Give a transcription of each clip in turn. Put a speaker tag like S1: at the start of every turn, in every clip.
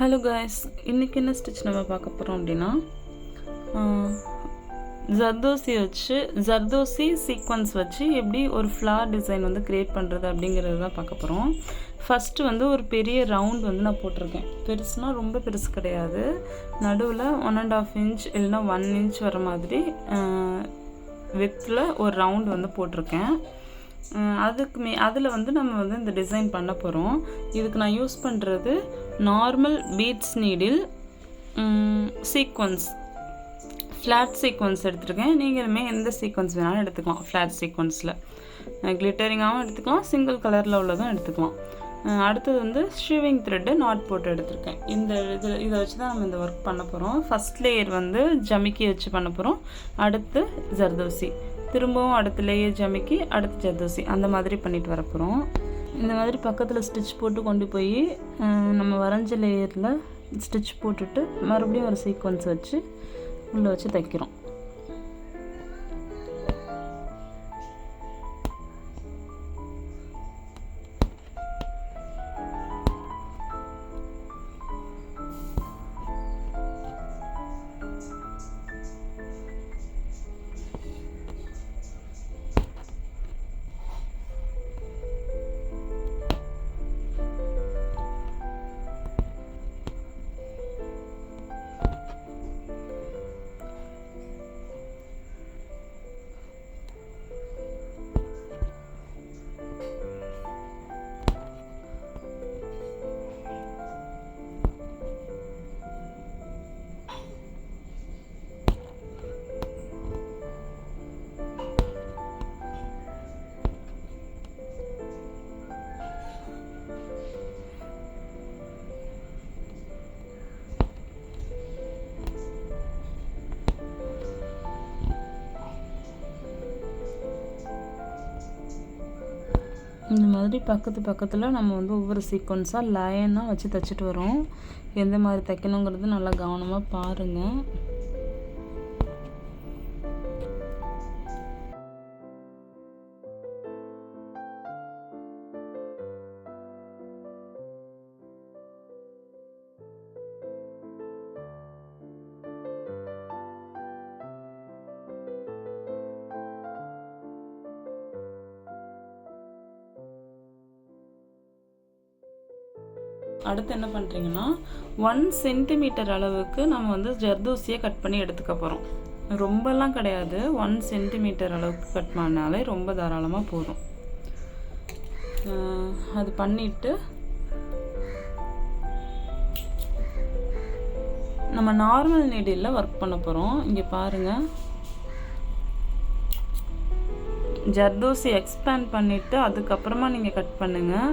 S1: Hello guys, இன்றைக்கி என்ன stitch நம்ம பார்க்க போகிறோம் அப்படின்னா ஜர்தோசி சீக்வன்ஸ் வச்சு எப்படி ஒரு ஃப்ளார் டிசைன் வந்து க்ரியேட் பண்ணுறது அப்படிங்கிறது தான் பார்க்க போகிறோம். ஃபஸ்ட்டு வந்து ஒரு பெரிய ரவுண்ட் வந்து நான் போட்டிருக்கேன். பெருசுனால் ரொம்ப பெருசு கிடையாது, நடுவில் 1.5 இன்ச் இல்லைனா 1 இன்ச் வர மாதிரி வித்தில் ஒரு ரவுண்ட் வந்து போட்டிருக்கேன். அதில் வந்து நம்ம வந்து இந்த டிசைன் பண்ண போகிறோம். இதுக்கு நான் யூஸ் பண்ணுறது normal beads needle sequence, flat sequence எடுத்துருக்கேன். நீங்களுமே எந்த சீக்வன்ஸ் வேணாலும் எடுத்துக்கலாம். ஃப்ளாட் சீக்வன்ஸில் கிளிட்டரிங்காகவும் எடுத்துக்கலாம், சிங்கிள் கலரில் உள்ளதும் எடுத்துக்கலாம். அடுத்தது வந்து ஷிவிங் த்ரெட்டு நாட் போட்டு எடுத்திருக்கேன். இதை வச்சு தான் நம்ம இந்த ஒர்க் பண்ண போகிறோம். ஃபஸ்ட் லேயர் வந்து ஜமிக்கி வச்சு பண்ண போகிறோம். அடுத்து ஜர்தோசி, திரும்பவும் அடுத்த லேயர் ஜமிக்கி, அடுத்து ஜர்தோசி, அந்த மாதிரி பண்ணிட்டு வர போகிறோம். இந்த மாதிரி பக்கத்தில் ஸ்டிச் போட்டு கொண்டு போய் நம்ம வரைஞ்ச லேயரில் ஸ்டிச் போட்டுட்டு மறுபடியும் ஒரு சீக்வன்ஸ் வச்சு உள்ளே வச்சு தைக்கிறோம். இந்த மாதிரி பக்கத்தில் நம்ம வந்து ஒவ்வொரு சீக்வன்ஸாக லைனாக வச்சு தைச்சிட்டு வரோம். எந்த மாதிரி தைக்கணுங்கிறது நல்லா கவனமாக பாருங்கள். அடுத்து என்ன பண்ணுறீங்கன்னா 1 சென்டிமீட்டர் அளவுக்கு நம்ம வந்து ஜர்தோசியை கட் பண்ணி எடுத்துக்க போகிறோம். ரொம்பலாம் கிடையாது, 1 சென்டிமீட்டர் அளவுக்கு கட் பண்ணாலே ரொம்ப தாராளமாக போதும். அது பண்ணிவிட்டு நம்ம நார்மல் நீடில் ஒர்க் பண்ண போகிறோம். இங்கே பாருங்கள், ஜர்தோசி எக்ஸ்பேண்ட் பண்ணிவிட்டு அதுக்கப்புறமா நீங்கள் கட் பண்ணுங்கள்.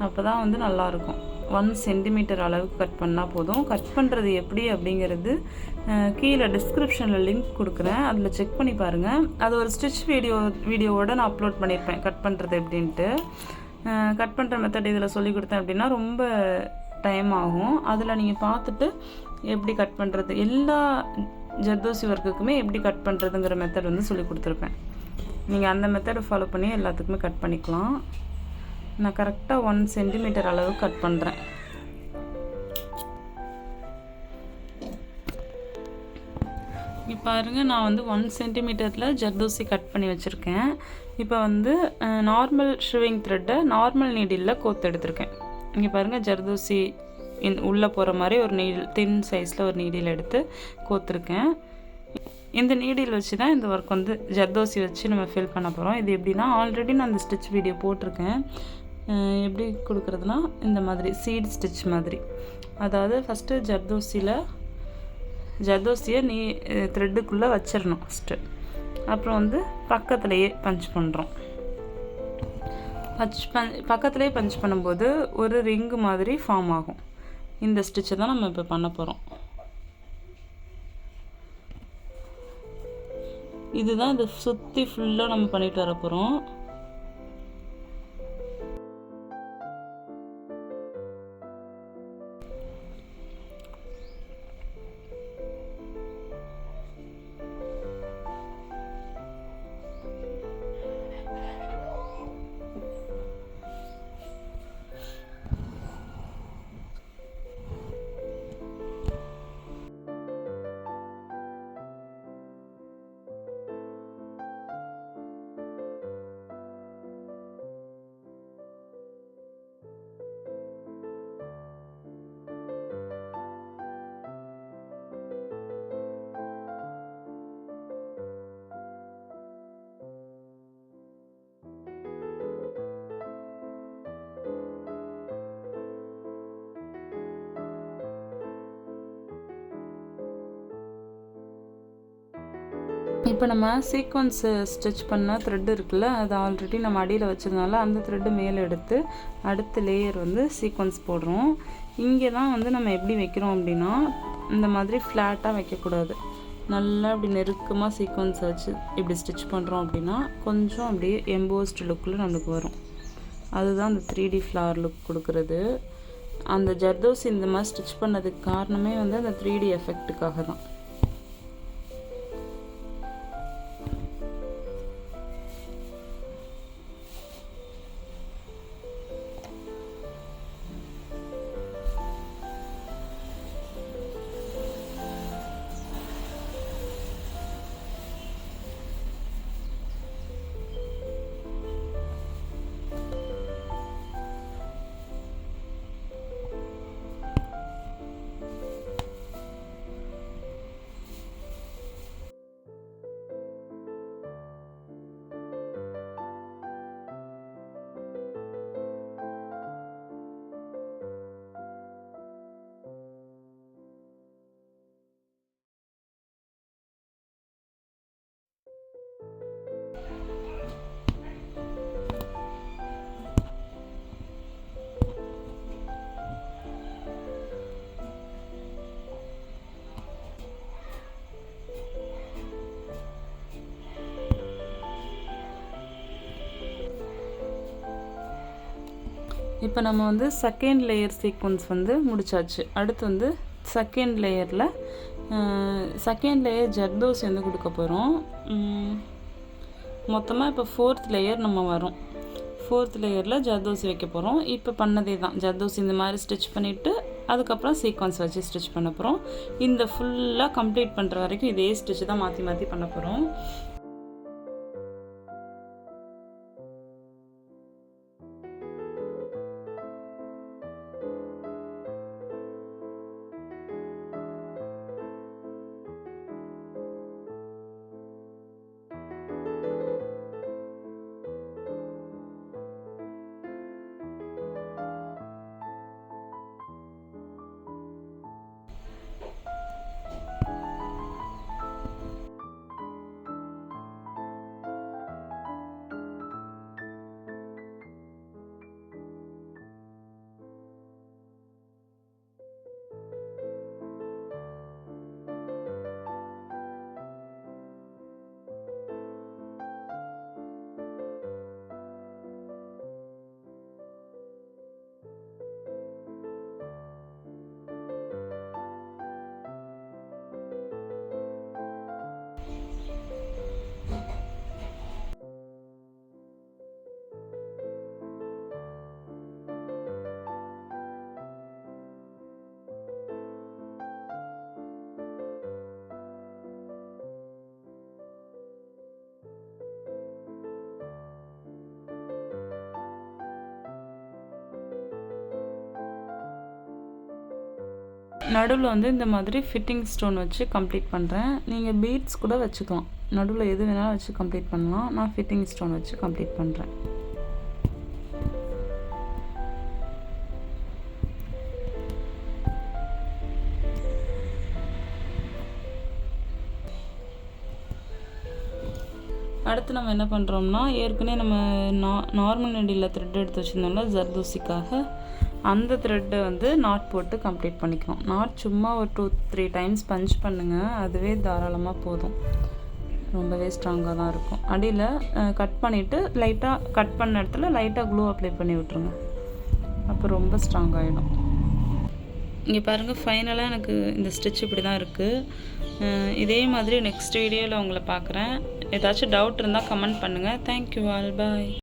S1: அப்போ தான் வந்து நல்லாயிருக்கும். 1 சென்டிமீட்டர் அளவுக்கு கட் பண்ணால் போதும். கட் பண்ணுறது எப்படி அப்படிங்கிறது கீழே டிஸ்கிரிப்ஷனில் லிங்க் கொடுக்குறேன், அதில் செக் பண்ணி பாருங்கள். அது ஒரு ஸ்டிச் வீடியோவோடு நான் அப்லோட் பண்ணியிருப்பேன், கட் பண்ணுறது எப்படின்ட்டு. கட் பண்ணுற மெத்தட் இதில் சொல்லி கொடுத்தேன் அப்படின்னா ரொம்ப டைம் ஆகும். அதில் நீங்கள் பார்த்துட்டு எப்படி கட் பண்ணுறது, எல்லா ஜர்தோசி ஒர்க்குக்குமே எப்படி கட் பண்ணுறதுங்கிற மெத்தட் வந்து சொல்லி கொடுத்துருப்பேன். நீங்கள் அந்த மெத்தடை ஃபாலோ பண்ணி எல்லாத்துக்குமே கட் பண்ணிக்கலாம். நான் கரெக்டாக 1 சென்டிமீட்டர் அளவு கட் பண்ணுறேன். இப்போ பாருங்கள், நான் வந்து 1 சென்டிமீட்டரில் ஜர்தோசி கட் பண்ணி வச்சுருக்கேன். இப்போ வந்து நார்மல் ஷிவிங் த்ரெட்டை நார்மல் நீடிலில் கோத்து எடுத்திருக்கேன். இங்கே பாருங்கள், ஜர்தோசி உள்ளே போகிற மாதிரி ஒரு நீடில், தின் சைஸில் ஒரு நீடில் எடுத்து கோத்துருக்கேன். இந்த நீடில் வச்சு தான் இந்த ஒர்க் வந்து ஜர்தோசி வச்சு நம்ம ஃபில் பண்ண போகிறோம். இது எப்படின்னா, ஆல்ரெடி நான் அந்த ஸ்டிச் வீடியோ போட்டிருக்கேன். எப்படி கொடுக்குறதுனா இந்த மாதிரி சீட் ஸ்டிச் மாதிரி. அதாவது ஃபஸ்ட்டு ஜர்தோசியை த்ரெட்டுக்குள்ளே வச்சிடணும் ஃபஸ்ட்டு. அப்புறம் வந்து பக்கத்துலேயே பஞ்ச் பண்ணுறோம். பக்கத்துலேயே பஞ்ச் பண்ணும்போது ஒரு ரிங்கு மாதிரி ஃபார்ம் ஆகும். இந்த ஸ்டிச்சை தான் நம்ம இப்போ பண்ண போகிறோம். இதுதான் இதை சுற்றி ஃபுல்லாக நம்ம பண்ணிட்டு வர போகிறோம். இப்போ நம்ம சீக்வன்ஸு ஸ்டிச் பண்ண த்ரெட் இருக்குல்ல, அது ஆல்ரெடி நம்ம அடியில் வச்சதுனால அந்த த்ரெட்டு மேலே எடுத்து அடுத்த லேயர் வந்து சீக்வன்ஸ் போடுறோம். இங்கே தான் வந்து நம்ம எப்படி வைக்கிறோம் அப்படின்னா, இந்த மாதிரி ஃப்ளாட்டாக வைக்கக்கூடாது. நல்லா அப்படி நெருக்கமாக சீக்வன்ஸை வச்சு இப்படி ஸ்டிச் பண்ணுறோம் அப்படின்னா கொஞ்சம் அப்படியே எம்போஸ்டு லுக்கில் நம்மளுக்கு வரும். அதுதான் அந்த 3D ஃப்ளவர் லுக் கொடுக்குறது. அந்த ஜர்தோசி இந்த மாதிரி ஸ்டிச் பண்ணதுக்கு காரணமே வந்து அந்த 3D எஃபெக்ட்டுக்காக தான். இப்போ நம்ம வந்து செகண்ட் லேயர் சீக்வன்ஸ் வந்து முடிச்சாச்சு. அடுத்து வந்து செகண்ட் லேயரில் செகண்ட் லேயர் ஜர்தோசி வந்து கொடுக்க போகிறோம். மொத்தமாக இப்போ 4th லேயர் நம்ம வரோம். 4th லேயரில் ஜர்தோசி வைக்க போகிறோம். இப்போ பண்ணதே தான், ஜர்தோசி இந்த மாதிரி ஸ்டிச் பண்ணிவிட்டு அதுக்கப்புறம் சீக்வன்ஸ் வச்சு ஸ்டிச் பண்ண போகிறோம். இந்த ஃபுல்லாக கம்ப்ளீட் பண்ணுற வரைக்கும் இதே ஸ்டிச் தான் மாற்றி மாற்றி பண்ண போகிறோம். நடுவில் வந்து இந்த மாதிரி ஃபிட்டிங் ஸ்டோன் வச்சு கம்ப்ளீட் பண்ணுறேன். நீங்கள் பீட்ஸ் கூட வச்சுக்கலாம், நடுவில் எது வேணாலும் வச்சு கம்ப்ளீட் பண்ணலாம். நான் ஃபிட்டிங் ஸ்டோன் வச்சு கம்ப்ளீட் பண்ணுறேன். அடுத்து நம்ம என்ன பண்ணுறோம்னா, ஏற்கனவே நம்ம நார்மல் நெடியில் த்ரெட் எடுத்து வச்சுருந்தோம்ல ஜர்தோசிக்காக, அந்த த்ரெட்டை வந்து நாட் போட்டு கம்ப்ளீட் பண்ணிக்கிறோம். நாட் சும்மா ஒரு 2-3 டைம்ஸ் பஞ்ச் பண்ணுங்கள், அதுவே தாராளமாக போதும். ரொம்பவே ஸ்ட்ராங்காக தான் இருக்கும். அடியில் கட் பண்ணிவிட்டு லைட்டாக கட் பண்ண இடத்துல லைட்டாக க்ளூ அப்ளை பண்ணி விட்ருங்க, அப்போ ரொம்ப ஸ்ட்ராங் ஆகிடும். இங்கே பாருங்கள், ஃபைனலாக எனக்கு இந்த ஸ்டிச் இப்படி தான் இருக்குது. இதே மாதிரி நெக்ஸ்ட் வீடியோவில் உங்களை பார்க்குறேன். ஏதாச்சும் டவுட் இருந்தால் கமெண்ட் பண்ணுங்கள். தேங்க்யூ ஆல், பாய்.